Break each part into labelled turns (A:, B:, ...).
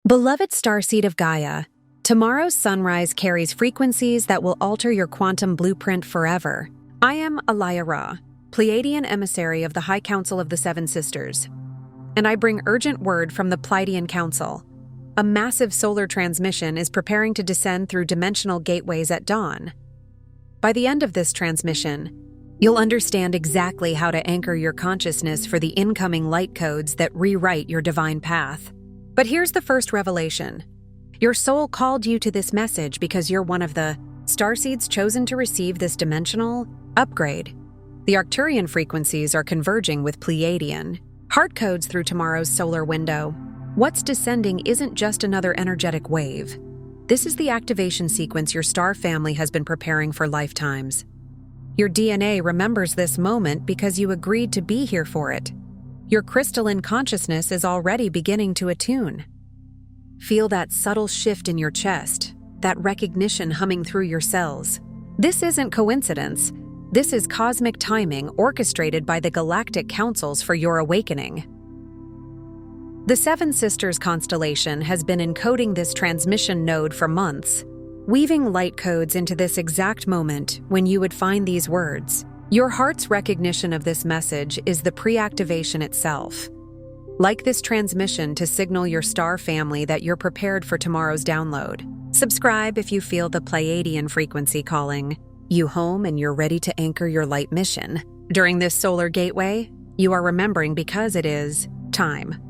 A: Beloved Starseed of Gaia, tomorrow's sunrise carries frequencies that will alter your quantum blueprint forever. I am Alaya Ra, Pleiadian emissary of the High Council of the Seven Sisters, and I bring urgent word from the Pleiadian Council. A massive solar transmission is preparing to descend through dimensional gateways at dawn. By the end of this transmission, you'll understand exactly how to anchor your consciousness for the incoming light codes that rewrite your divine path. But here's the first revelation. Your soul called you to this message because you're one of the starseeds chosen to receive this dimensional upgrade. The Arcturian frequencies are converging with Pleiadian heart codes through tomorrow's solar window. What's descending isn't just another energetic wave. This is the activation sequence your star family has been preparing for lifetimes. Your DNA remembers this moment because you agreed to be here for it. Your crystalline consciousness is already beginning to attune. Feel that subtle shift in your chest, that recognition humming through your cells. This isn't coincidence. This is cosmic timing orchestrated by the galactic councils for your awakening. The Seven Sisters constellation has been encoding this transmission node for months, weaving light codes into this exact moment when you would find these words. Your heart's recognition of this message is the pre-activation itself. Like this transmission to signal your star family that you're prepared for tomorrow's download. Subscribe if you feel the Pleiadian frequency calling you home and you're ready to anchor your light mission. During this solar gateway, you are remembering because it is time.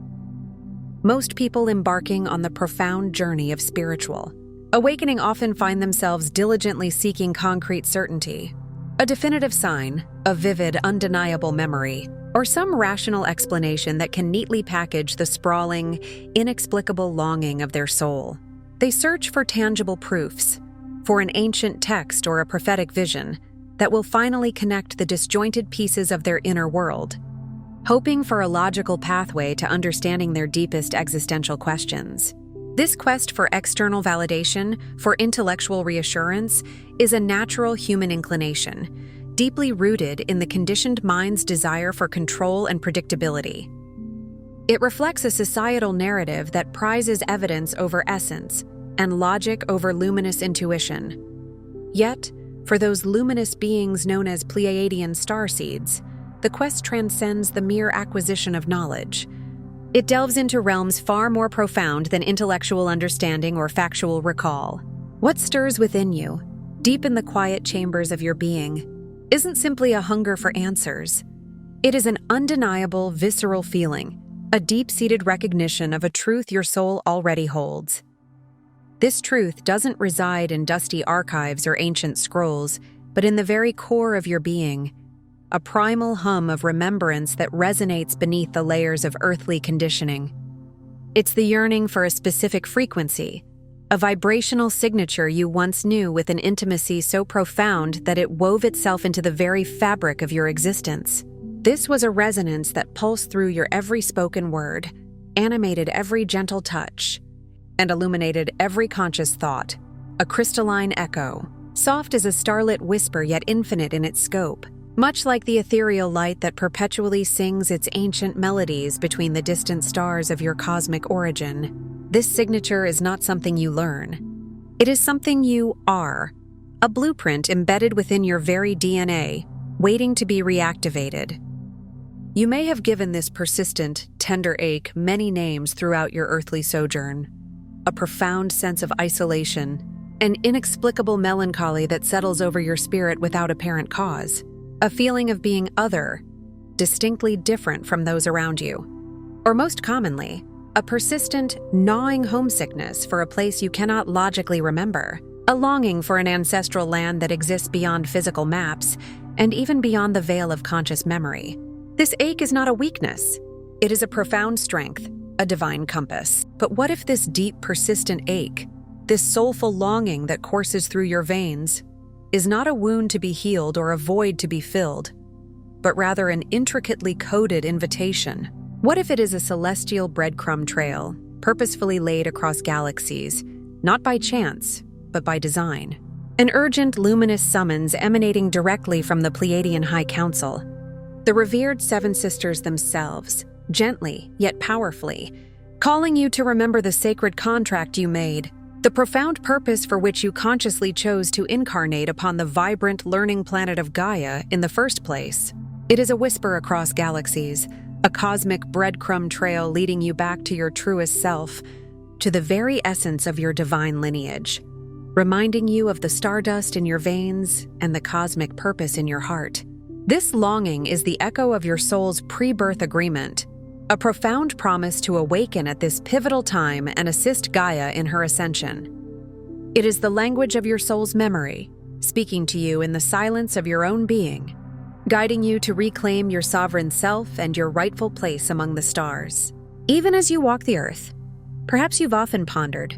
A: Most people embarking on the profound journey of spiritual awakening often find themselves diligently seeking concrete certainty, a definitive sign, a vivid, undeniable memory, or some rational explanation that can neatly package the sprawling, inexplicable longing of their soul. They search for tangible proofs, for an ancient text or a prophetic vision that will finally connect the disjointed pieces of their inner world, hoping for a logical pathway to understanding their deepest existential questions. This quest for external validation, for intellectual reassurance, is a natural human inclination, deeply rooted in the conditioned mind's desire for control and predictability. It reflects a societal narrative that prizes evidence over essence and logic over luminous intuition. Yet, for those luminous beings known as Pleiadian starseeds, the quest transcends the mere acquisition of knowledge. It delves into realms far more profound than intellectual understanding or factual recall. What stirs within you, deep in the quiet chambers of your being, isn't simply a hunger for answers. It is an undeniable, visceral feeling, a deep-seated recognition of a truth your soul already holds. This truth doesn't reside in dusty archives or ancient scrolls, but in the very core of your being, a primal hum of remembrance that resonates beneath the layers of earthly conditioning. It's the yearning for a specific frequency, a vibrational signature you once knew with an intimacy so profound that it wove itself into the very fabric of your existence. This was a resonance that pulsed through your every spoken word, animated every gentle touch, and illuminated every conscious thought, a crystalline echo, soft as a starlit whisper yet infinite in its scope. Much like the ethereal light that perpetually sings its ancient melodies between the distant stars of your cosmic origin, this signature is not something you learn. It is something you are, a blueprint embedded within your very DNA, waiting to be reactivated. You may have given this persistent, tender ache many names throughout your earthly sojourn. A profound sense of isolation, an inexplicable melancholy that settles over your spirit without apparent cause. A feeling of being other, distinctly different from those around you. Or most commonly, a persistent, gnawing homesickness for a place you cannot logically remember, a longing for an ancestral land that exists beyond physical maps and even beyond the veil of conscious memory. This ache is not a weakness. It is a profound strength, a divine compass. But what if this deep, persistent ache, this soulful longing that courses through your veins, is not a wound to be healed or a void to be filled, but rather an intricately coded invitation? What if it is a celestial breadcrumb trail, purposefully laid across galaxies, not by chance, but by design? An urgent, luminous summons emanating directly from the Pleiadian High Council. The revered Seven Sisters themselves, gently yet powerfully, calling you to remember the sacred contract you made, the profound purpose for which you consciously chose to incarnate upon the vibrant, learning planet of Gaia in the first place. It is a whisper across galaxies, a cosmic breadcrumb trail leading you back to your truest self, to the very essence of your divine lineage, reminding you of the stardust in your veins and the cosmic purpose in your heart. This longing is the echo of your soul's pre-birth agreement, a profound promise to awaken at this pivotal time and assist Gaia in her ascension. It is the language of your soul's memory, speaking to you in the silence of your own being, guiding you to reclaim your sovereign self and your rightful place among the stars. Even as you walk the earth, perhaps you've often pondered,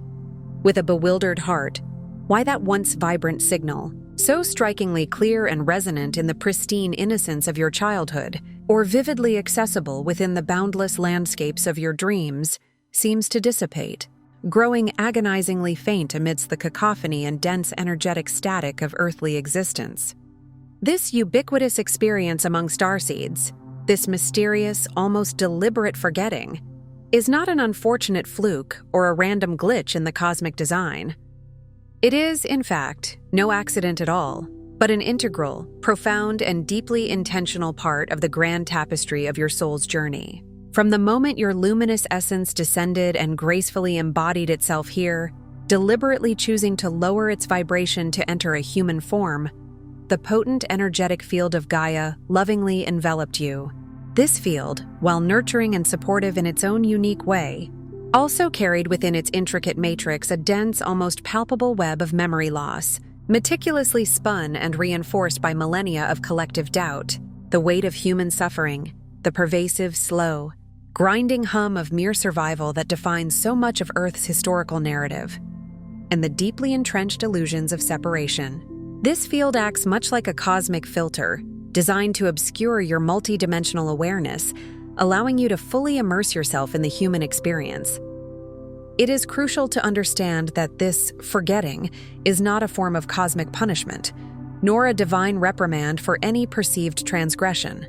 A: with a bewildered heart, why that once vibrant signal, so strikingly clear and resonant in the pristine innocence of your childhood, or vividly accessible within the boundless landscapes of your dreams, seems to dissipate, growing agonizingly faint amidst the cacophony and dense energetic static of earthly existence. This ubiquitous experience among starseeds, this mysterious, almost deliberate forgetting, is not an unfortunate fluke or a random glitch in the cosmic design. It is, in fact, no accident at all, but an integral, profound, and deeply intentional part of the grand tapestry of your soul's journey. From the moment your luminous essence descended and gracefully embodied itself here, deliberately choosing to lower its vibration to enter a human form, the potent energetic field of Gaia lovingly enveloped you. This field, while nurturing and supportive in its own unique way, also carried within its intricate matrix a dense, almost palpable web of memory loss, meticulously spun and reinforced by millennia of collective doubt, the weight of human suffering, the pervasive, slow, grinding hum of mere survival that defines so much of Earth's historical narrative, and the deeply entrenched illusions of separation. This field acts much like a cosmic filter, designed to obscure your multidimensional awareness, allowing you to fully immerse yourself in the human experience. It is crucial to understand that this forgetting is not a form of cosmic punishment, nor a divine reprimand for any perceived transgression.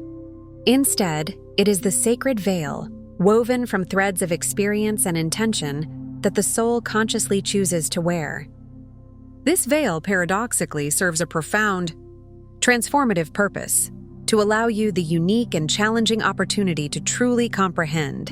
A: Instead, it is the sacred veil, woven from threads of experience and intention, that the soul consciously chooses to wear. This veil, paradoxically, serves a profound, transformative purpose, to allow you the unique and challenging opportunity to truly comprehend,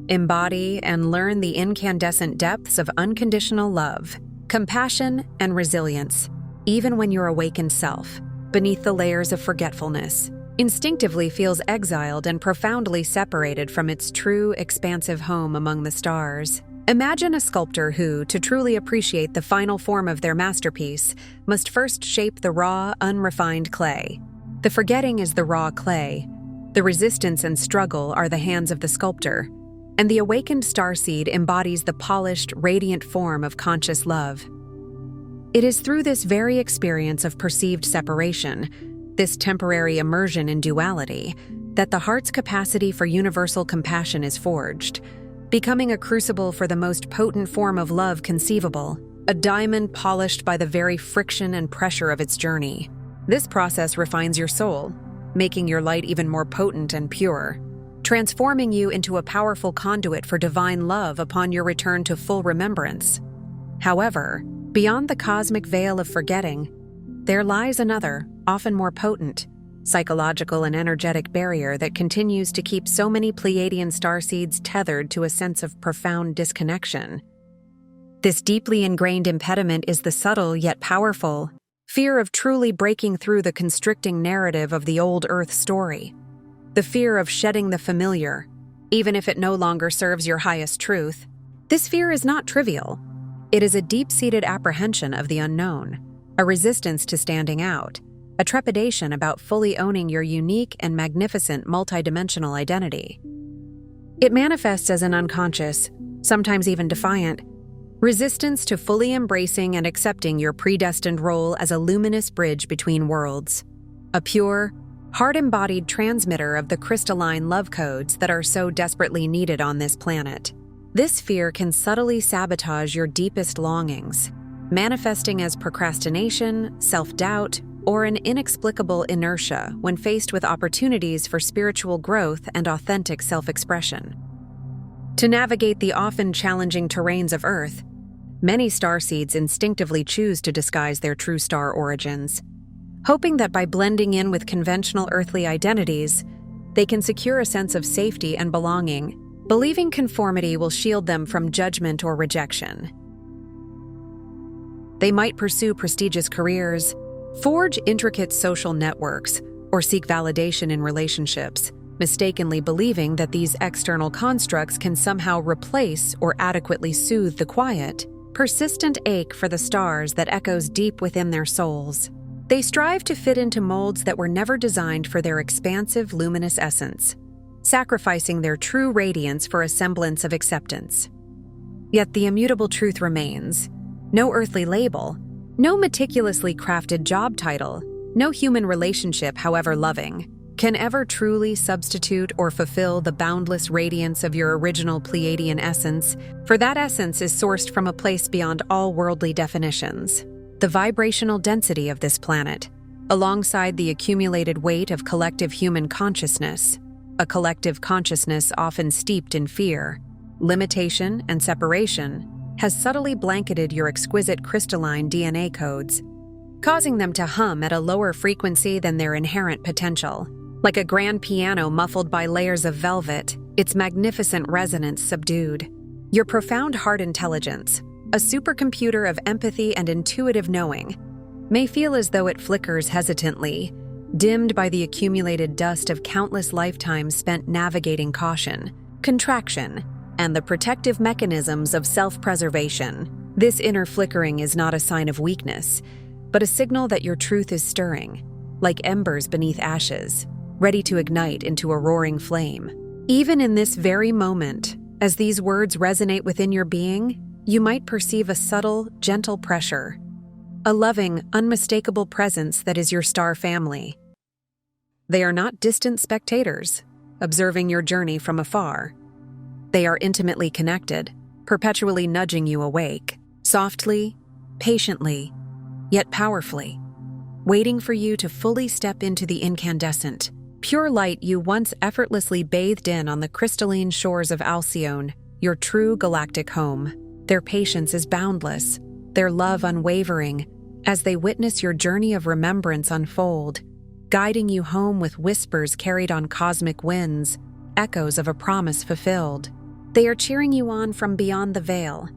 A: embody, and learn the incandescent depths of unconditional love, compassion, and resilience, even when your awakened self, beneath the layers of forgetfulness, instinctively feels exiled and profoundly separated from its true, expansive home among the stars. Imagine a sculptor who, to truly appreciate the final form of their masterpiece, must first shape the raw, unrefined clay. The forgetting is the raw clay, the resistance and struggle are the hands of the sculptor, and the awakened starseed embodies the polished, radiant form of conscious love. It is through this very experience of perceived separation, this temporary immersion in duality, that the heart's capacity for universal compassion is forged, becoming a crucible for the most potent form of love conceivable, a diamond polished by the very friction and pressure of its journey. This process refines your soul, making your light even more potent and pure, transforming you into a powerful conduit for divine love upon your return to full remembrance. However, beyond the cosmic veil of forgetting, there lies another, often more potent, psychological and energetic barrier that continues to keep so many Pleiadian starseeds tethered to a sense of profound disconnection. This deeply ingrained impediment is the subtle yet powerful fear of truly breaking through the constricting narrative of the old Earth story. The fear of shedding the familiar, even if it no longer serves your highest truth. This fear is not trivial. It is a deep-seated apprehension of the unknown, a resistance to standing out, a trepidation about fully owning your unique and magnificent multidimensional identity. It manifests as an unconscious, sometimes even defiant, resistance to fully embracing and accepting your predestined role as a luminous bridge between worlds, a pure, heart-embodied transmitter of the crystalline love codes that are so desperately needed on this planet. This fear can subtly sabotage your deepest longings, manifesting as procrastination, self-doubt, or an inexplicable inertia when faced with opportunities for spiritual growth and authentic self-expression. To navigate the often challenging terrains of Earth, many starseeds instinctively choose to disguise their true star origins, hoping that by blending in with conventional earthly identities, they can secure a sense of safety and belonging, believing conformity will shield them from judgment or rejection. They might pursue prestigious careers, forge intricate social networks, or seek validation in relationships, mistakenly believing that these external constructs can somehow replace or adequately soothe the quiet, persistent ache for the stars that echoes deep within their souls. They strive to fit into molds that were never designed for their expansive, luminous essence, sacrificing their true radiance for a semblance of acceptance. Yet the immutable truth remains: no earthly label, no meticulously crafted job title, no human relationship, however loving, can ever truly substitute or fulfill the boundless radiance of your original Pleiadian essence, for that essence is sourced from a place beyond all worldly definitions. The vibrational density of this planet, alongside the accumulated weight of collective human consciousness, a collective consciousness often steeped in fear, limitation, and separation, has subtly blanketed your exquisite crystalline DNA codes, causing them to hum at a lower frequency than their inherent potential. Like a grand piano muffled by layers of velvet, its magnificent resonance subdued. Your profound heart intelligence, a supercomputer of empathy and intuitive knowing, may feel as though it flickers hesitantly, dimmed by the accumulated dust of countless lifetimes spent navigating caution, contraction, and the protective mechanisms of self-preservation. This inner flickering is not a sign of weakness, but a signal that your truth is stirring, like embers beneath ashes, ready to ignite into a roaring flame. Even in this very moment, as these words resonate within your being, you might perceive a subtle, gentle pressure, a loving, unmistakable presence that is your star family. They are not distant spectators, observing your journey from afar. They are intimately connected, perpetually nudging you awake, softly, patiently, yet powerfully, waiting for you to fully step into the incandescent, pure light you once effortlessly bathed in on the crystalline shores of Alcyone, your true galactic home. Their patience is boundless, their love unwavering, as they witness your journey of remembrance unfold, guiding you home with whispers carried on cosmic winds, echoes of a promise fulfilled. They are cheering you on from beyond the veil,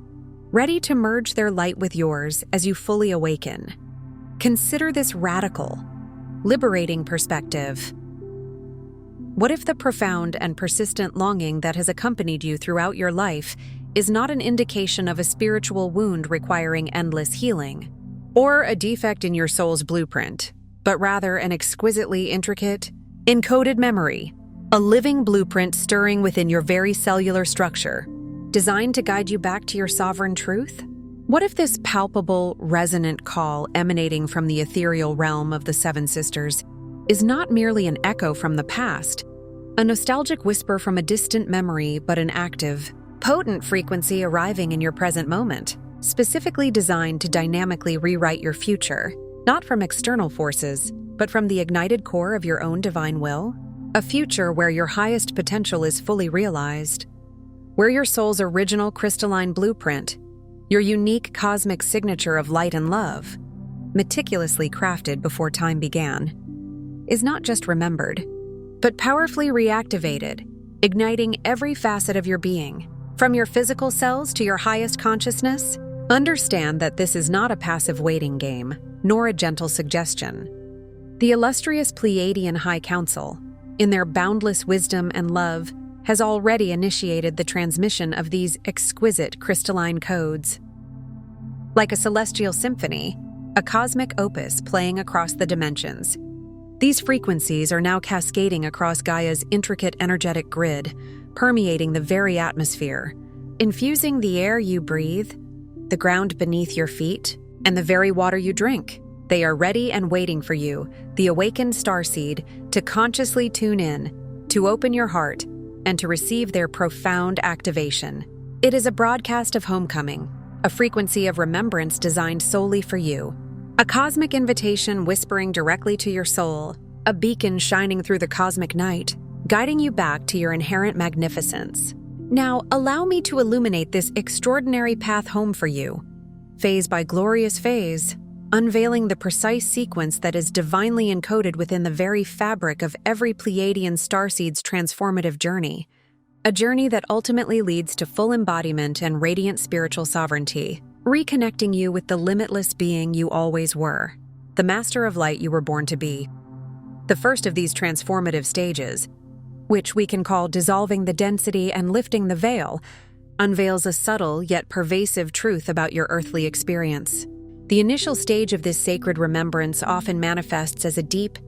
A: ready to merge their light with yours as you fully awaken. Consider this radical, liberating perspective. What if the profound and persistent longing that has accompanied you throughout your life is not an indication of a spiritual wound requiring endless healing, or a defect in your soul's blueprint, but rather an exquisitely intricate, encoded memory, a living blueprint stirring within your very cellular structure, designed to guide you back to your sovereign truth? What if this palpable, resonant call emanating from the ethereal realm of the Seven Sisters is not merely an echo from the past, a nostalgic whisper from a distant memory, but an active, potent frequency arriving in your present moment, specifically designed to dynamically rewrite your future, not from external forces, but from the ignited core of your own divine will? A future where your highest potential is fully realized, where your soul's original crystalline blueprint, your unique cosmic signature of light and love, meticulously crafted before time began, is not just remembered, but powerfully reactivated, igniting every facet of your being. From your physical cells to your highest consciousness, understand that this is not a passive waiting game, nor a gentle suggestion. The illustrious Pleiadian High Council, in their boundless wisdom and love, has already initiated the transmission of these exquisite crystalline codes. Like a celestial symphony, a cosmic opus playing across the dimensions, these frequencies are now cascading across Gaia's intricate energetic grid, permeating the very atmosphere, infusing the air you breathe, the ground beneath your feet, and the very water you drink. They are ready and waiting for you, the awakened starseed, to consciously tune in, to open your heart, and to receive their profound activation. It is a broadcast of homecoming, a frequency of remembrance designed solely for you, a cosmic invitation whispering directly to your soul, a beacon shining through the cosmic night, guiding you back to your inherent magnificence. Now, allow me to illuminate this extraordinary path home for you, phase by glorious phase, unveiling the precise sequence that is divinely encoded within the very fabric of every Pleiadian starseed's transformative journey, a journey that ultimately leads to full embodiment and radiant spiritual sovereignty, reconnecting you with the limitless being you always were, the master of light you were born to be. The first of these transformative stages, which we can call dissolving the density and lifting the veil, unveils a subtle yet pervasive truth about your earthly experience. The initial stage of this sacred remembrance often manifests as a deep,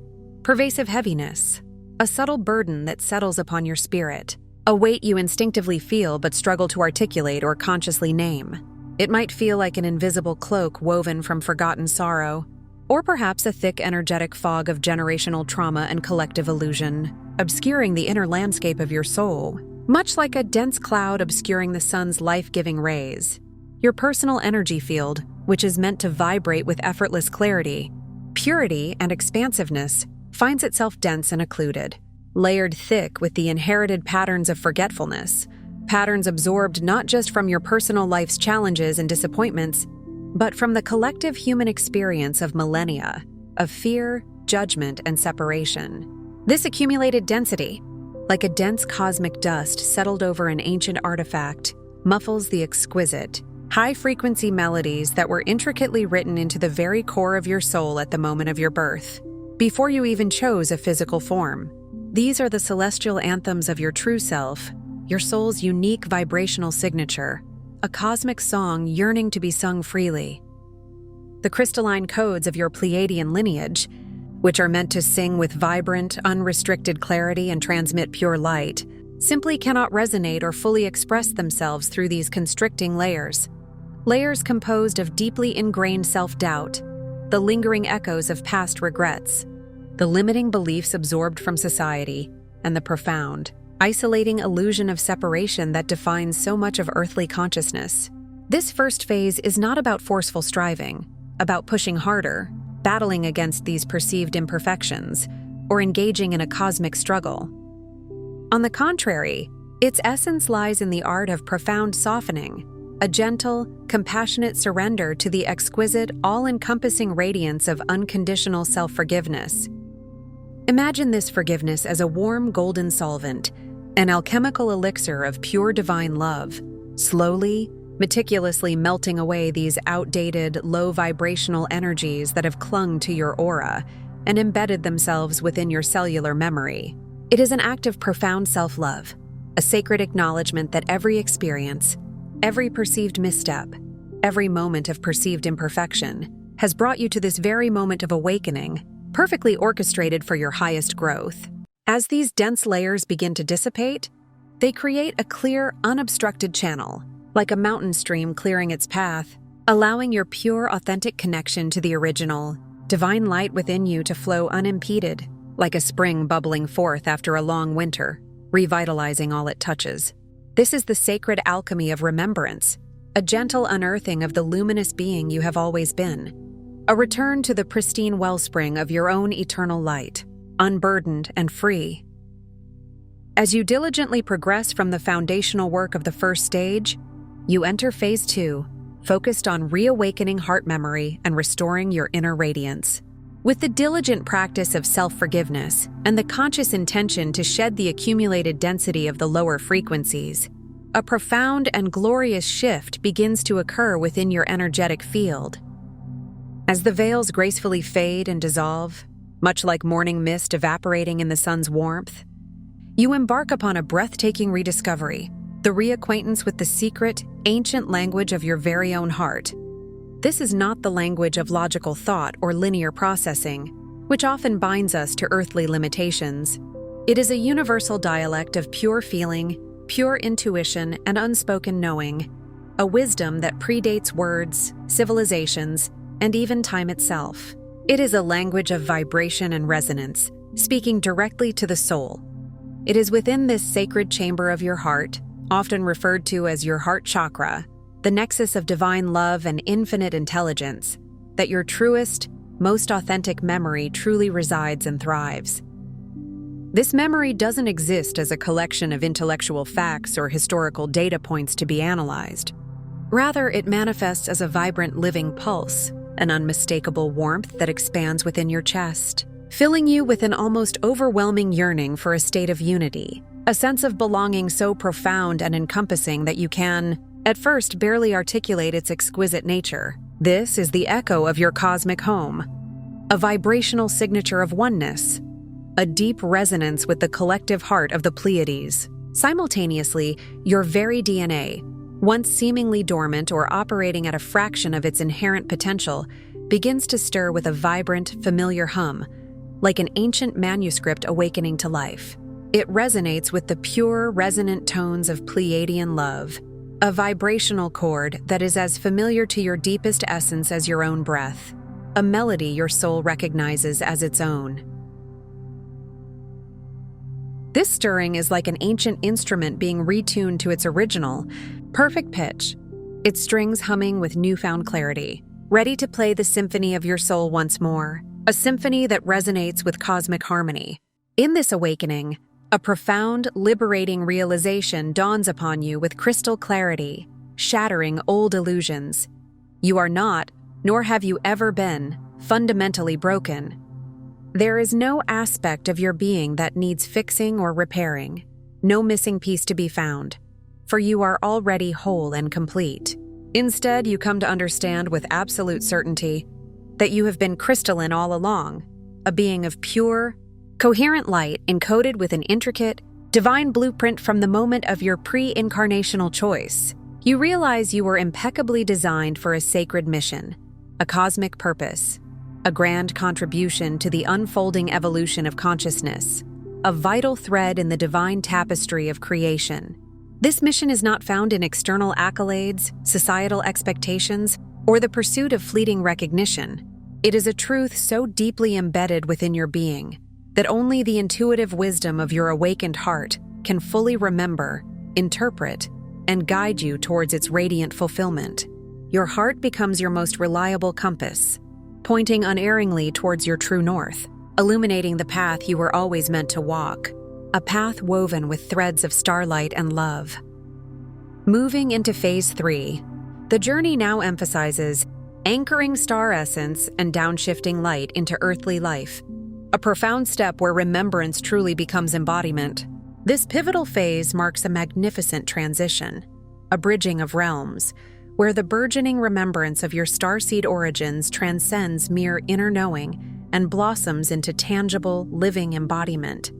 A: pervasive heaviness, a subtle burden that settles upon your spirit, a weight you instinctively feel but struggle to articulate or consciously name. It might feel like an invisible cloak woven from forgotten sorrow, or perhaps a thick, energetic fog of generational trauma and collective illusion, obscuring the inner landscape of your soul, much like a dense cloud obscuring the sun's life-giving rays. Your personal energy field, which is meant to vibrate with effortless clarity, purity, and expansiveness, finds itself dense and occluded, layered thick with the inherited patterns of forgetfulness, patterns absorbed not just from your personal life's challenges and disappointments, but from the collective human experience of millennia, of fear, judgment, and separation. This accumulated density, like a dense cosmic dust settled over an ancient artifact, muffles the exquisite, high-frequency melodies that were intricately written into the very core of your soul at the moment of your birth, before you even chose a physical form. These are the celestial anthems of your true self, your soul's unique vibrational signature, a cosmic song yearning to be sung freely. The crystalline codes of your Pleiadian lineage, which are meant to sing with vibrant, unrestricted clarity and transmit pure light, simply cannot resonate or fully express themselves through these constricting layers. Layers composed of deeply ingrained self-doubt, the lingering echoes of past regrets, the limiting beliefs absorbed from society, and the profound, isolating illusion of separation that defines so much of earthly consciousness. This first phase is not about forceful striving, about pushing harder, battling against these perceived imperfections, or engaging in a cosmic struggle. On the contrary, its essence lies in the art of profound softening, a gentle, compassionate surrender to the exquisite, all-encompassing radiance of unconditional self-forgiveness. Imagine this forgiveness as a warm golden solvent, an alchemical elixir of pure divine love, slowly, meticulously melting away these outdated, low-vibrational energies that have clung to your aura and embedded themselves within your cellular memory. It is an act of profound self-love, a sacred acknowledgement that every experience, every perceived misstep, every moment of perceived imperfection has brought you to this very moment of awakening, perfectly orchestrated for your highest growth. As these dense layers begin to dissipate, they create a clear, unobstructed channel, like a mountain stream clearing its path, allowing your pure, authentic connection to the original, divine light within you to flow unimpeded, like a spring bubbling forth after a long winter, revitalizing all it touches. This is the sacred alchemy of remembrance, a gentle unearthing of the luminous being you have always been, a return to the pristine wellspring of your own eternal light, unburdened and free. As you diligently progress from the foundational work of the first stage, you enter phase 2, focused on reawakening heart memory and restoring your inner radiance. With the diligent practice of self-forgiveness and the conscious intention to shed the accumulated density of the lower frequencies, a profound and glorious shift begins to occur within your energetic field. As the veils gracefully fade and dissolve, much like morning mist evaporating in the sun's warmth, you embark upon a breathtaking rediscovery, the reacquaintance with the secret, ancient language of your very own heart. This is not the language of logical thought or linear processing, which often binds us to earthly limitations. It is a universal dialect of pure feeling, pure intuition, and unspoken knowing, a wisdom that predates words, civilizations, and even time itself. It is a language of vibration and resonance, speaking directly to the soul. It is within this sacred chamber of your heart, often referred to as your heart chakra, the nexus of divine love and infinite intelligence, that your truest, most authentic memory truly resides and thrives. This memory doesn't exist as a collection of intellectual facts or historical data points to be analyzed. Rather, it manifests as a vibrant living pulse, an unmistakable warmth that expands within your chest, filling you with an almost overwhelming yearning for a state of unity, a sense of belonging so profound and encompassing that you can, at first, barely articulate its exquisite nature. This is the echo of your cosmic home, a vibrational signature of oneness, a deep resonance with the collective heart of the Pleiades. Simultaneously, your very DNA, once seemingly dormant or operating at a fraction of its inherent potential, begins to stir with a vibrant, familiar hum, like an ancient manuscript awakening to life. It resonates with the pure, resonant tones of Pleiadian love, a vibrational chord that is as familiar to your deepest essence as your own breath, a melody your soul recognizes as its own. This stirring is like an ancient instrument being retuned to its original, perfect pitch, its strings humming with newfound clarity, ready to play the symphony of your soul once more, a symphony that resonates with cosmic harmony. In this awakening, a profound, liberating realization dawns upon you with crystal clarity, shattering old illusions. You are not, nor have you ever been, fundamentally broken. There is no aspect of your being that needs fixing or repairing, no missing piece to be found, for you are already whole and complete. Instead, you come to understand with absolute certainty that you have been crystalline all along, a being of pure, coherent light encoded with an intricate, divine blueprint from the moment of your pre-incarnational choice. You realize you were impeccably designed for a sacred mission, a cosmic purpose, a grand contribution to the unfolding evolution of consciousness, a vital thread in the divine tapestry of creation. This mission is not found in external accolades, societal expectations, or the pursuit of fleeting recognition. It is a truth so deeply embedded within your being that only the intuitive wisdom of your awakened heart can fully remember, interpret, and guide you towards its radiant fulfillment. Your heart becomes your most reliable compass, pointing unerringly towards your true north, illuminating the path you were always meant to walk, a path woven with threads of starlight and love. Moving into Phase 3, the journey now emphasizes anchoring star essence and downshifting light into earthly life, a profound step where remembrance truly becomes embodiment. This pivotal phase marks a magnificent transition, a bridging of realms, where the burgeoning remembrance of your starseed origins transcends mere inner knowing and blossoms into tangible, living embodiment.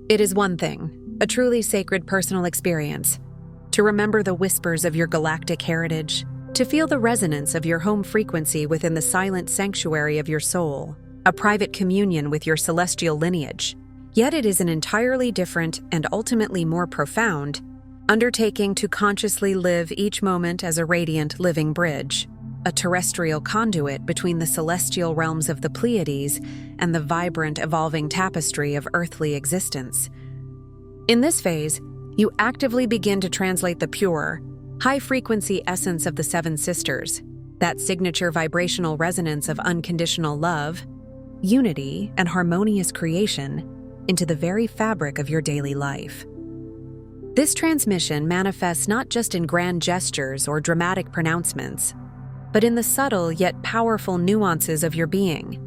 A: It is one thing, a truly sacred personal experience, to remember the whispers of your galactic heritage, to feel the resonance of your home frequency within the silent sanctuary of your soul, a private communion with your celestial lineage. Yet it is an entirely different and ultimately more profound undertaking to consciously live each moment as a radiant living bridge, a terrestrial conduit between the celestial realms of the Pleiades and the vibrant, evolving tapestry of earthly existence. In this phase, you actively begin to translate the pure, high-frequency essence of the Seven Sisters, that signature vibrational resonance of unconditional love, unity, and harmonious creation, into the very fabric of your daily life. This transmission manifests not just in grand gestures or dramatic pronouncements, but in the subtle yet powerful nuances of your being,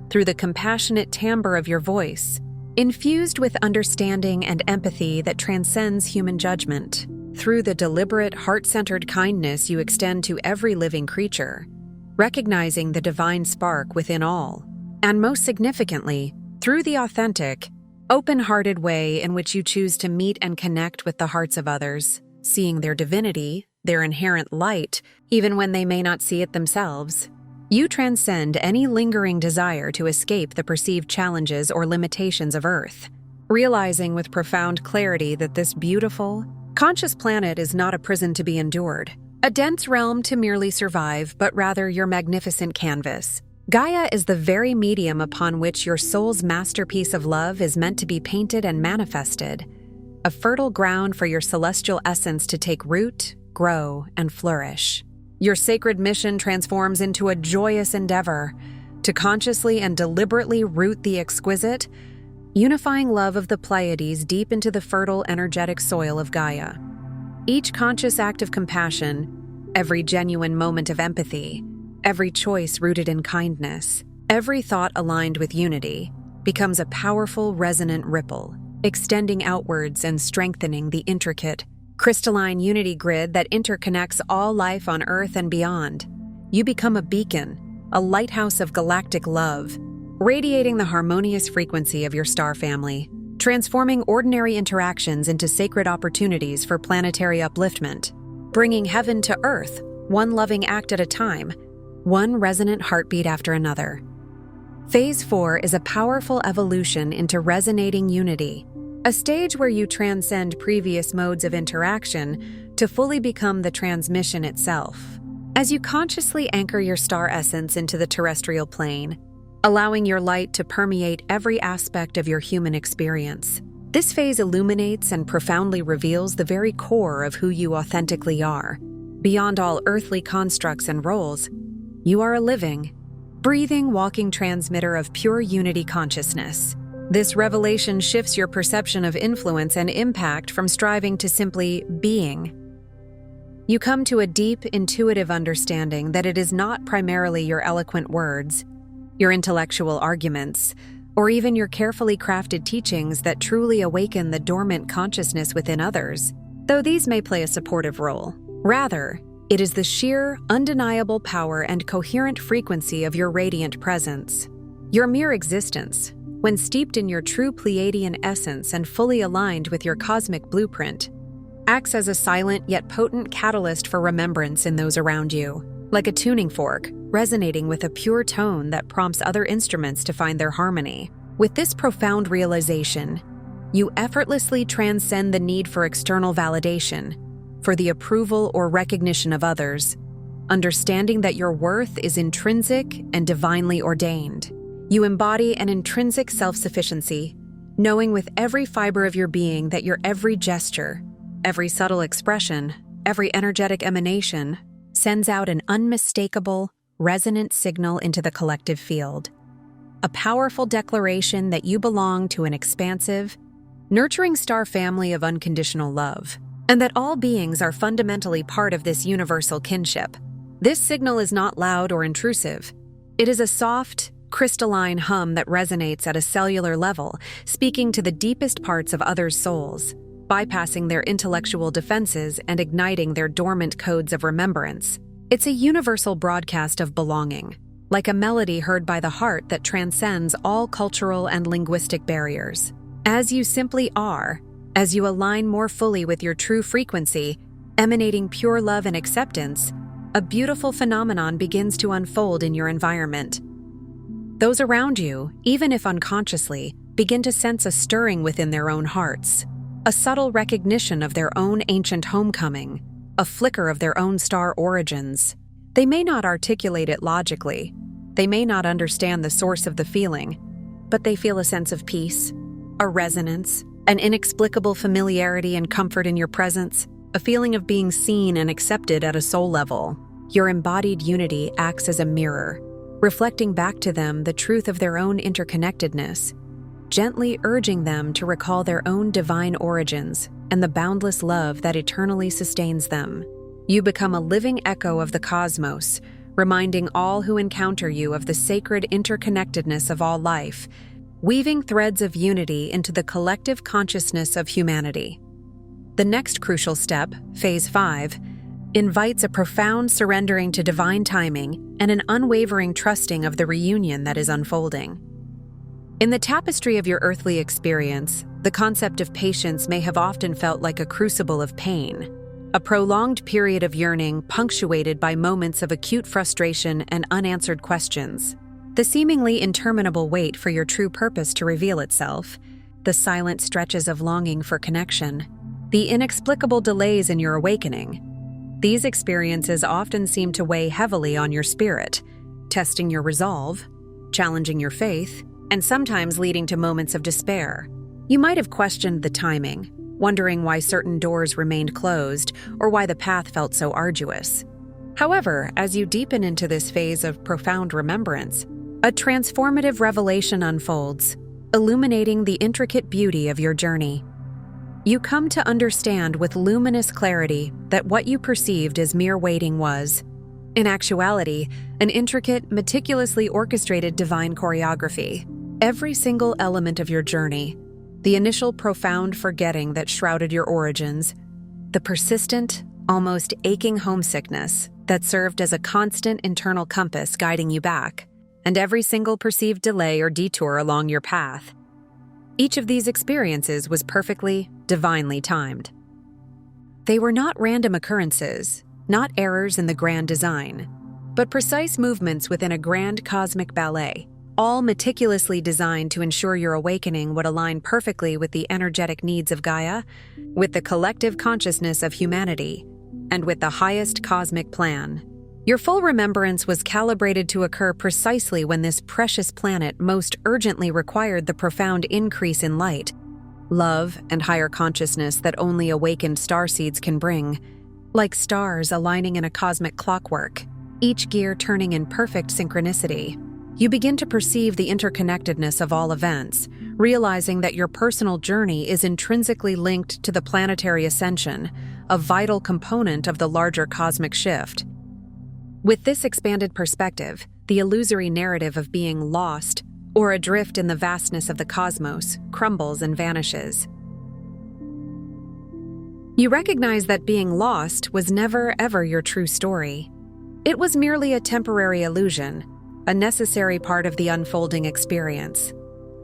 A: through the compassionate timbre of your voice, infused with understanding and empathy that transcends human judgment, through the deliberate, heart-centered kindness you extend to every living creature, recognizing the divine spark within all, and most significantly, through the authentic, open-hearted way in which you choose to meet and connect with the hearts of others, seeing their divinity, their inherent light, even when they may not see it themselves. You transcend any lingering desire to escape the perceived challenges or limitations of Earth, realizing with profound clarity that this beautiful, conscious planet is not a prison to be endured, a dense realm to merely survive, but rather your magnificent canvas. Gaia is the very medium upon which your soul's masterpiece of love is meant to be painted and manifested, a fertile ground for your celestial essence to take root, grow, and flourish. Your sacred mission transforms into a joyous endeavor to consciously and deliberately root the exquisite, unifying love of the Pleiades deep into the fertile, energetic soil of Gaia. Each conscious act of compassion, every genuine moment of empathy, every choice rooted in kindness, every thought aligned with unity, becomes a powerful, resonant ripple, extending outwards and strengthening the intricate, crystalline unity grid that interconnects all life on Earth and beyond. You become a beacon, a lighthouse of galactic love, radiating the harmonious frequency of your star family, transforming ordinary interactions into sacred opportunities for planetary upliftment, bringing heaven to Earth, one loving act at a time, one resonant heartbeat after another. Phase 4 is a powerful evolution into resonating unity, a stage where you transcend previous modes of interaction to fully become the transmission itself. As you consciously anchor your star essence into the terrestrial plane, allowing your light to permeate every aspect of your human experience, this phase illuminates and profoundly reveals the very core of who you authentically are. Beyond all earthly constructs and roles, you are a living, breathing, walking transmitter of pure unity consciousness. This revelation shifts your perception of influence and impact from striving to simply being. You come to a deep, intuitive understanding that it is not primarily your eloquent words, your intellectual arguments, or even your carefully crafted teachings that truly awaken the dormant consciousness within others, though these may play a supportive role. Rather, it is the sheer, undeniable power and coherent frequency of your radiant presence. Your mere existence, when steeped in your true Pleiadian essence and fully aligned with your cosmic blueprint, acts as a silent yet potent catalyst for remembrance in those around you, like a tuning fork, resonating with a pure tone that prompts other instruments to find their harmony. With this profound realization, you effortlessly transcend the need for external validation, for the approval or recognition of others, understanding that your worth is intrinsic and divinely ordained. You embody an intrinsic self-sufficiency, knowing with every fiber of your being that your every gesture, every subtle expression, every energetic emanation sends out an unmistakable, resonant signal into the collective field. A powerful declaration that you belong to an expansive, nurturing star family of unconditional love, and that all beings are fundamentally part of this universal kinship. This signal is not loud or intrusive. It is a soft, crystalline hum that resonates at a cellular level, speaking to the deepest parts of others' souls, bypassing their intellectual defenses and igniting their dormant codes of remembrance. It's a universal broadcast of belonging, like a melody heard by the heart that transcends all cultural and linguistic barriers. As you simply are, as you align more fully with your true frequency, emanating pure love and acceptance, a beautiful phenomenon begins to unfold in your environment. Those around you, even if unconsciously, begin to sense a stirring within their own hearts, a subtle recognition of their own ancient homecoming, a flicker of their own star origins. They may not articulate it logically, they may not understand the source of the feeling, but they feel a sense of peace, a resonance, an inexplicable familiarity and comfort in your presence, a feeling of being seen and accepted at a soul level. Your embodied unity acts as a mirror, reflecting back to them the truth of their own interconnectedness, gently urging them to recall their own divine origins and the boundless love that eternally sustains them. You become a living echo of the cosmos, reminding all who encounter you of the sacred interconnectedness of all life, weaving threads of unity into the collective consciousness of humanity. The next crucial step, Phase 5, invites a profound surrendering to divine timing and an unwavering trusting of the reunion that is unfolding. In the tapestry of your earthly experience, the concept of patience may have often felt like a crucible of pain, a prolonged period of yearning punctuated by moments of acute frustration and unanswered questions. The seemingly interminable wait for your true purpose to reveal itself, the silent stretches of longing for connection, the inexplicable delays in your awakening. These experiences often seem to weigh heavily on your spirit, testing your resolve, challenging your faith, and sometimes leading to moments of despair. You might have questioned the timing, wondering why certain doors remained closed or why the path felt so arduous. However, as you deepen into this phase of profound remembrance, a transformative revelation unfolds, illuminating the intricate beauty of your journey. You come to understand with luminous clarity that what you perceived as mere waiting was, in actuality, an intricate, meticulously orchestrated divine choreography. Every single element of your journey, the initial profound forgetting that shrouded your origins, the persistent, almost aching homesickness that served as a constant internal compass guiding you back, and every single perceived delay or detour along your path. Each of these experiences was perfectly, divinely timed. They were not random occurrences, not errors in the grand design, but precise movements within a grand cosmic ballet, all meticulously designed to ensure your awakening would align perfectly with the energetic needs of Gaia, with the collective consciousness of humanity, and with the highest cosmic plan. Your full remembrance was calibrated to occur precisely when this precious planet most urgently required the profound increase in light, love, and higher consciousness that only awakened starseeds can bring, like stars aligning in a cosmic clockwork, each gear turning in perfect synchronicity. You begin to perceive the interconnectedness of all events, realizing that your personal journey is intrinsically linked to the planetary ascension, a vital component of the larger cosmic shift. With this expanded perspective, the illusory narrative of being lost or adrift in the vastness of the cosmos crumbles and vanishes. You recognize that being lost was never ever your true story. It was merely a temporary illusion, a necessary part of the unfolding experience,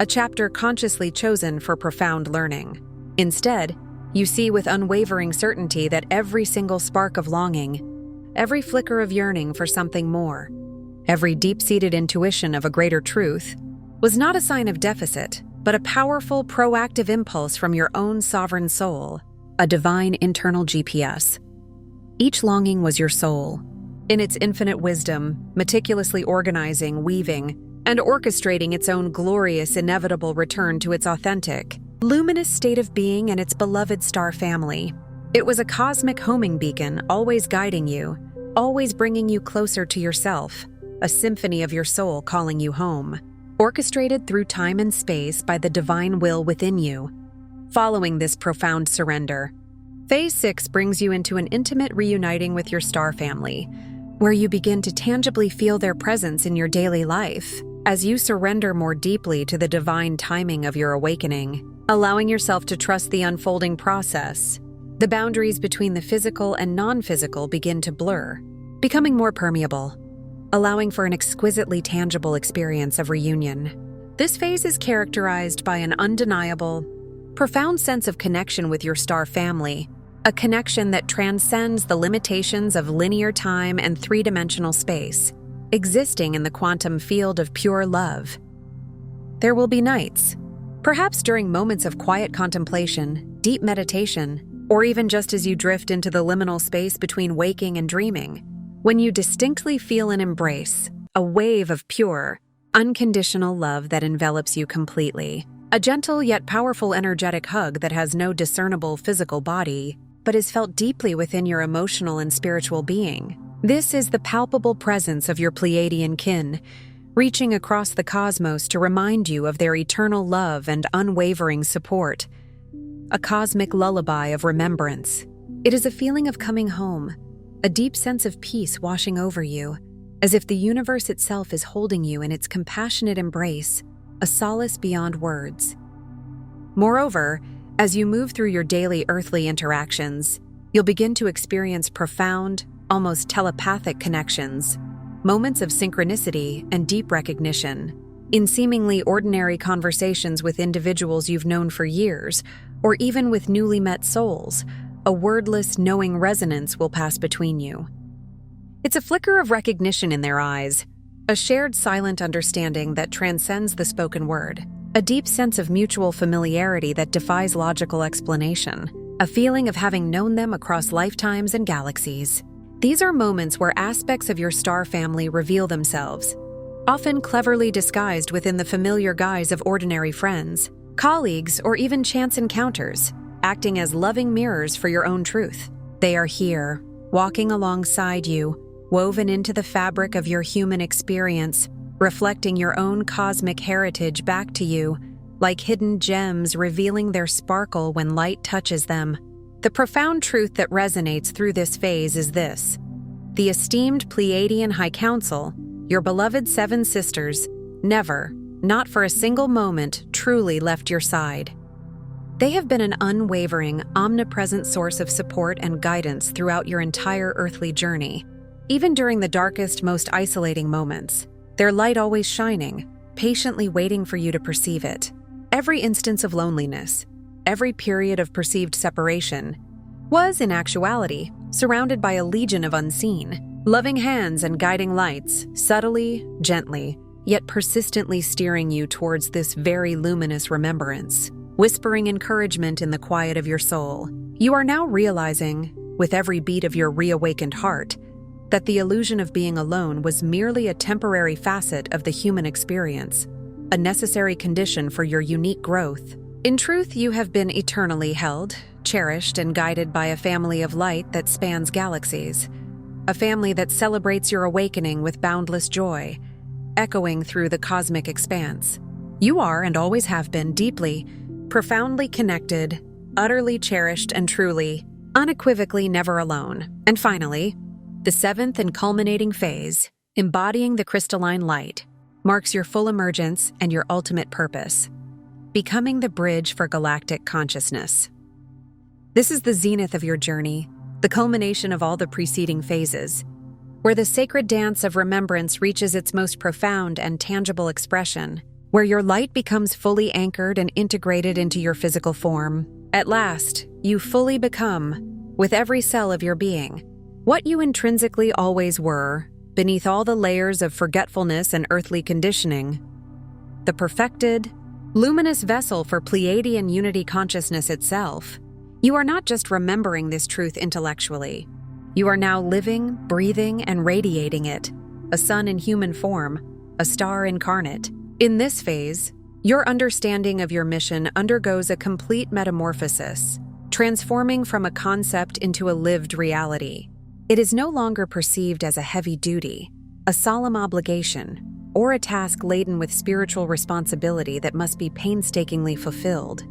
A: a chapter consciously chosen for profound learning. Instead, you see with unwavering certainty that every single spark of longing, every flicker of yearning for something more, every deep-seated intuition of a greater truth, was not a sign of deficit, but a powerful, proactive impulse from your own sovereign soul, a divine internal GPS. Each longing was your soul, in its infinite wisdom, meticulously organizing, weaving, and orchestrating its own glorious, inevitable return to its authentic, luminous state of being and its beloved star family. It was a cosmic homing beacon, always guiding you, always bringing you closer to yourself, a symphony of your soul calling you home, orchestrated through time and space by the divine will within you. Following this profound surrender, Phase 6 brings you into an intimate reuniting with your star family, where you begin to tangibly feel their presence in your daily life as you surrender more deeply to the divine timing of your awakening, allowing yourself to trust the unfolding process. The boundaries between the physical and non-physical begin to blur, becoming more permeable, allowing for an exquisitely tangible experience of reunion. This phase is characterized by an undeniable, profound sense of connection with your star family, a connection that transcends the limitations of linear time and three-dimensional space, existing in the quantum field of pure love. There will be nights, perhaps during moments of quiet contemplation, deep meditation, or even just as you drift into the liminal space between waking and dreaming, when you distinctly feel an embrace, a wave of pure, unconditional love that envelops you completely. A gentle yet powerful energetic hug that has no discernible physical body, but is felt deeply within your emotional and spiritual being. This is the palpable presence of your Pleiadian kin, reaching across the cosmos to remind you of their eternal love and unwavering support. A cosmic lullaby of remembrance. It is a feeling of coming home, a deep sense of peace washing over you, as if the universe itself is holding you in its compassionate embrace, a solace beyond words. Moreover, as you move through your daily earthly interactions, you'll begin to experience profound, almost telepathic connections, moments of synchronicity and deep recognition, in seemingly ordinary conversations with individuals you've known for years, or even with newly met souls. A wordless, knowing resonance will pass between you. It's a flicker of recognition in their eyes, a shared silent understanding that transcends the spoken word, a deep sense of mutual familiarity that defies logical explanation, a feeling of having known them across lifetimes and galaxies. These are moments where aspects of your star family reveal themselves, often cleverly disguised within the familiar guise of ordinary friends, colleagues, or even chance encounters, acting as loving mirrors for your own truth. They are here, walking alongside you, woven into the fabric of your human experience, reflecting your own cosmic heritage back to you, like hidden gems revealing their sparkle when light touches them. The profound truth that resonates through this phase is this: the esteemed Pleiadian High Council, your beloved seven sisters, never, not for a single moment, truly left your side. They have been an unwavering, omnipresent source of support and guidance throughout your entire earthly journey. Even during the darkest, most isolating moments, their light always shining, patiently waiting for you to perceive it. Every instance of loneliness, every period of perceived separation, was, in actuality, surrounded by a legion of unseen, loving hands and guiding lights, subtly, gently, yet persistently steering you towards this very luminous remembrance, whispering encouragement in the quiet of your soul. You are now realizing, with every beat of your reawakened heart, that the illusion of being alone was merely a temporary facet of the human experience, a necessary condition for your unique growth. In truth, you have been eternally held, cherished, and guided by a family of light that spans galaxies, a family that celebrates your awakening with boundless joy, echoing through the cosmic expanse. You are, and always have been, deeply, profoundly connected, utterly cherished, and truly, unequivocally never alone. And finally, the seventh and culminating phase, embodying the crystalline light, marks your full emergence and your ultimate purpose, becoming the bridge for galactic consciousness. This is the zenith of your journey, the culmination of all the preceding phases, where the sacred dance of remembrance reaches its most profound and tangible expression, where your light becomes fully anchored and integrated into your physical form. At last, you fully become, with every cell of your being, what you intrinsically always were, beneath all the layers of forgetfulness and earthly conditioning. The perfected, luminous vessel for Pleiadian unity consciousness itself. You are not just remembering this truth intellectually. You are now living, breathing, and radiating it, a sun in human form, a star incarnate. In this phase, your understanding of your mission undergoes a complete metamorphosis, transforming from a concept into a lived reality. It is no longer perceived as a heavy duty, a solemn obligation, or a task laden with spiritual responsibility that must be painstakingly fulfilled.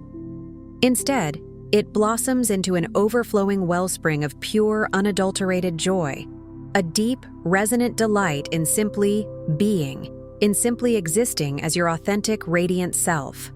A: Instead, it blossoms into an overflowing wellspring of pure, unadulterated joy, a deep, resonant delight in simply being, in simply existing as your authentic, radiant self.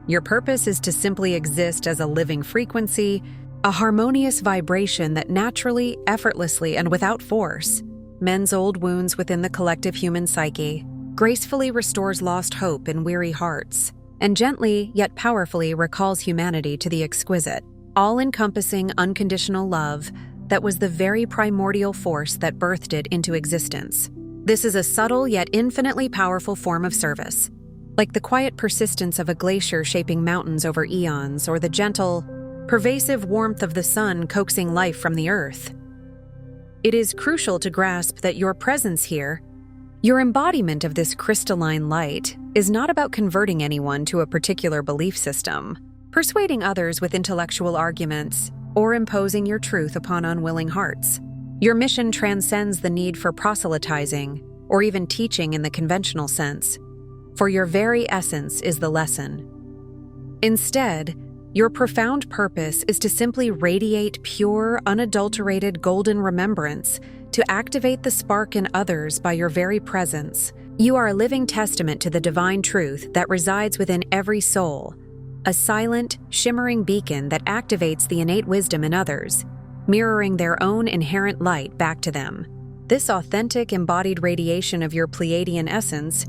A: Your purpose is to simply exist as a living frequency, a harmonious vibration that naturally, effortlessly, and without force mends old wounds within the collective human psyche, gracefully restores lost hope in weary hearts, and gently yet powerfully recalls humanity to the exquisite, all-encompassing unconditional love that was the very primordial force that birthed it into existence. This is a subtle yet infinitely powerful form of service, like the quiet persistence of a glacier shaping mountains over eons, or the gentle, pervasive warmth of the sun coaxing life from the earth. It is crucial to grasp that your presence here, your embodiment of this crystalline light, is not about converting anyone to a particular belief system, persuading others with intellectual arguments, or imposing your truth upon unwilling hearts. Your mission transcends the need for proselytizing or even teaching in the conventional sense, for your very essence is the lesson. Instead, your profound purpose is to simply radiate pure, unadulterated golden remembrance, to activate the spark in others by your very presence. You are a living testament to the divine truth that resides within every soul, a silent, shimmering beacon that activates the innate wisdom in others, mirroring their own inherent light back to them. This authentic embodied radiation of your Pleiadian essence,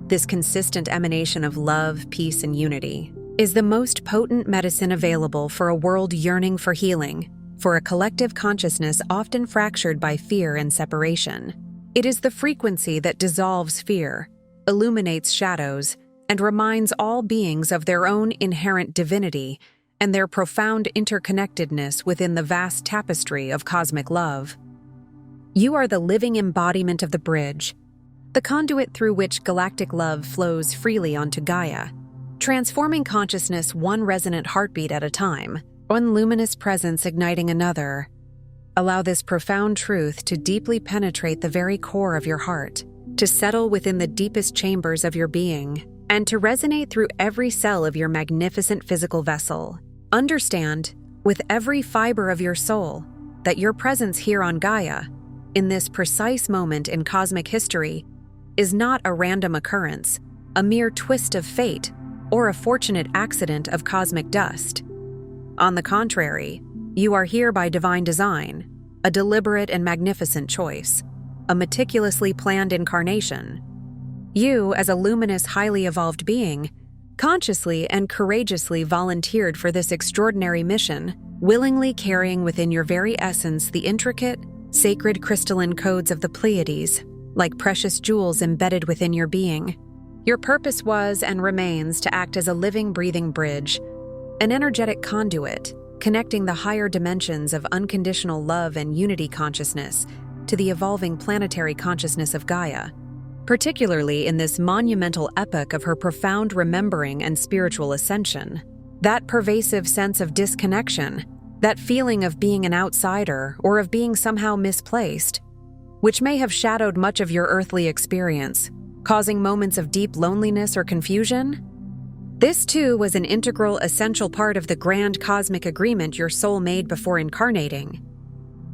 A: this consistent emanation of love, peace, and unity, is the most potent medicine available for a world yearning for healing, for a collective consciousness often fractured by fear and separation. It is the frequency that dissolves fear, illuminates shadows, and reminds all beings of their own inherent divinity and their profound interconnectedness within the vast tapestry of cosmic love. You are the living embodiment of the bridge, the conduit through which galactic love flows freely onto Gaia, transforming consciousness one resonant heartbeat at a time, one luminous presence igniting another. Allow this profound truth to deeply penetrate the very core of your heart, to settle within the deepest chambers of your being, and to resonate through every cell of your magnificent physical vessel. Understand, with every fiber of your soul, that your presence here on Gaia, in this precise moment in cosmic history, is not a random occurrence, a mere twist of fate, or a fortunate accident of cosmic dust. On the contrary, you are here by divine design, a deliberate and magnificent choice, a meticulously planned incarnation. You, as a luminous, highly evolved being, consciously and courageously volunteered for this extraordinary mission, willingly carrying within your very essence the intricate, sacred crystalline codes of the Pleiades, like precious jewels embedded within your being. Your purpose was and remains to act as a living, breathing bridge, an energetic conduit, connecting the higher dimensions of unconditional love and unity consciousness to the evolving planetary consciousness of Gaia, particularly in this monumental epoch of her profound remembering and spiritual ascension. That pervasive sense of disconnection, that feeling of being an outsider or of being somehow misplaced, which may have shadowed much of your earthly experience, causing moments of deep loneliness or confusion? This, too, was an integral, essential part of the grand cosmic agreement your soul made before incarnating.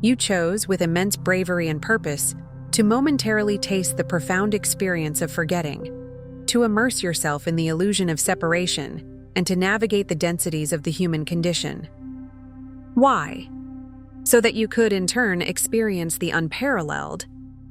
A: You chose, with immense bravery and purpose, to momentarily taste the profound experience of forgetting, to immerse yourself in the illusion of separation, and to navigate the densities of the human condition. Why? So that you could, in turn, experience the unparalleled,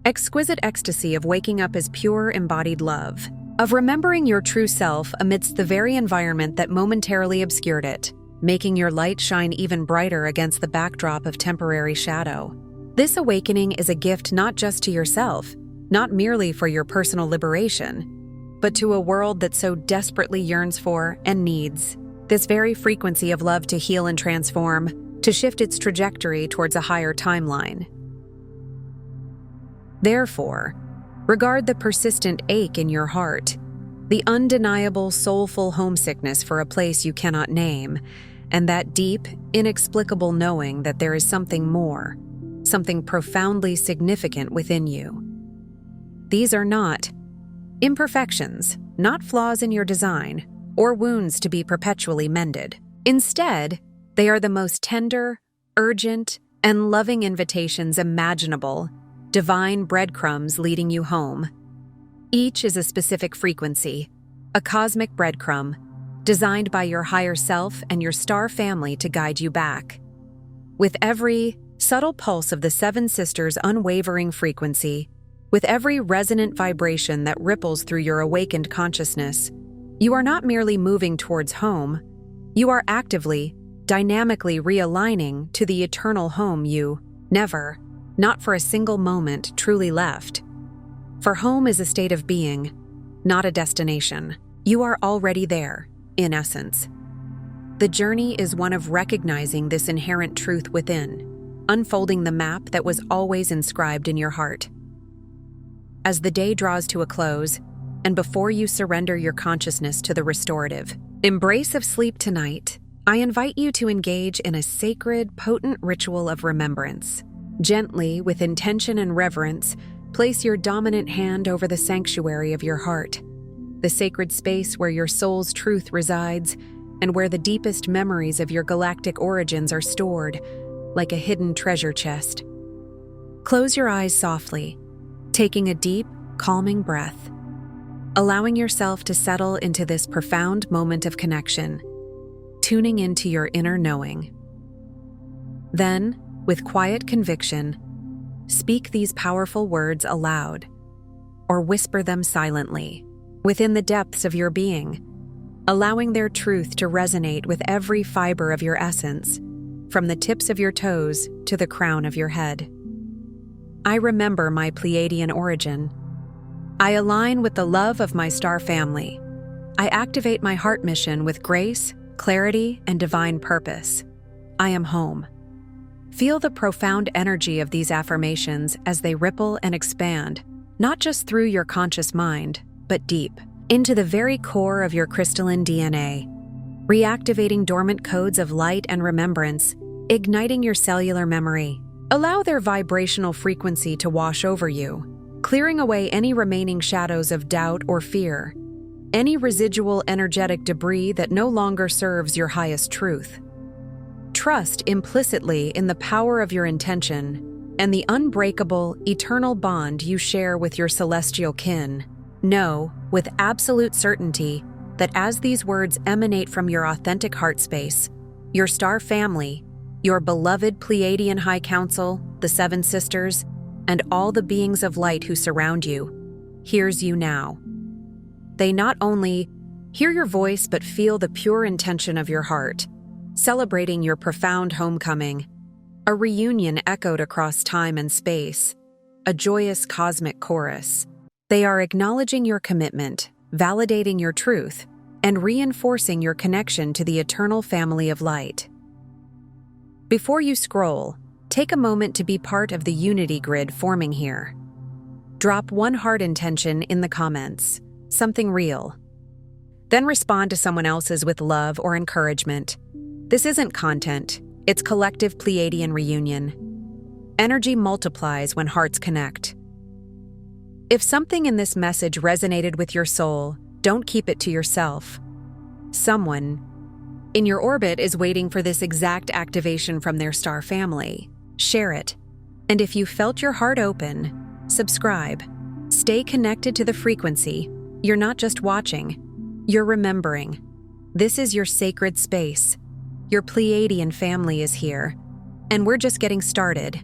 A: exquisite ecstasy of waking up as pure embodied love, of remembering your true self amidst the very environment that momentarily obscured it, making your light shine even brighter against the backdrop of temporary shadow. This awakening is a gift not just to yourself, not merely for your personal liberation, but to a world that so desperately yearns for and needs this very frequency of love to heal and transform, to shift its trajectory towards a higher timeline. Therefore, regard the persistent ache in your heart, the undeniable soulful homesickness for a place you cannot name, and that deep, inexplicable knowing that there is something more, something profoundly significant within you. These are not imperfections, not flaws in your design, or wounds to be perpetually mended. Instead, they are the most tender, urgent, and loving invitations imaginable, divine breadcrumbs leading you home. Each is a specific frequency, a cosmic breadcrumb, designed by your higher self and your star family to guide you back. With every subtle pulse of the Seven Sisters' unwavering frequency, with every resonant vibration that ripples through your awakened consciousness, you are not merely moving towards home, you are actively, dynamically realigning to the eternal home you never, not for a single moment, truly left. For home is a state of being, not a destination. You are already there, in essence. The journey is one of recognizing this inherent truth within, unfolding the map that was always inscribed in your heart. As the day draws to a close, and before you surrender your consciousness to the restorative embrace of sleep tonight, I invite you to engage in a sacred, potent ritual of remembrance. Gently, with intention and reverence, place your dominant hand over the sanctuary of your heart, the sacred space where your soul's truth resides and where the deepest memories of your galactic origins are stored, like a hidden treasure chest. Close your eyes softly, taking a deep, calming breath, allowing yourself to settle into this profound moment of connection, tuning into your inner knowing. Then, with quiet conviction, speak these powerful words aloud, or whisper them silently, within the depths of your being, allowing their truth to resonate with every fiber of your essence, from the tips of your toes to the crown of your head. I remember my Pleiadian origin. I align with the love of my star family. I activate my heart mission with grace, clarity, and divine purpose. I am home. Feel the profound energy of these affirmations as they ripple and expand, not just through your conscious mind, but deep, into the very core of your crystalline DNA, reactivating dormant codes of light and remembrance, igniting your cellular memory. Allow their vibrational frequency to wash over you, clearing away any remaining shadows of doubt or fear. any residual energetic debris that no longer serves your highest truth. Trust implicitly in the power of your intention and the unbreakable, eternal bond you share with your celestial kin. Know, with absolute certainty, that as these words emanate from your authentic heart space, your star family, your beloved Pleiadian High Council, the Seven Sisters, and all the beings of light who surround you, hears you now. They not only hear your voice but feel the pure intention of your heart, celebrating your profound homecoming, a reunion echoed across time and space, a joyous cosmic chorus. They are acknowledging your commitment, validating your truth, and reinforcing your connection to the eternal family of light. Before you scroll, take a moment to be part of the unity grid forming here. Drop one heart intention in the comments, something real. Then respond to someone else's with love or encouragement. This isn't content, it's collective Pleiadian reunion. Energy multiplies when hearts connect. If something in this message resonated with your soul, don't keep it to yourself. Someone in your orbit is waiting for this exact activation from their star family. Share it. And if you felt your heart open, subscribe. Stay connected to the frequency. You're not just watching, you're remembering. This is your sacred space. Your Pleiadian family is here, and we're just getting started.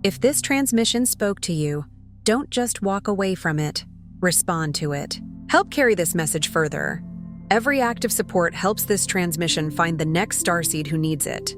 A: If this transmission spoke to you, don't just walk away from it, respond to it. Help carry this message further. Every act of support helps this transmission find the next starseed who needs it.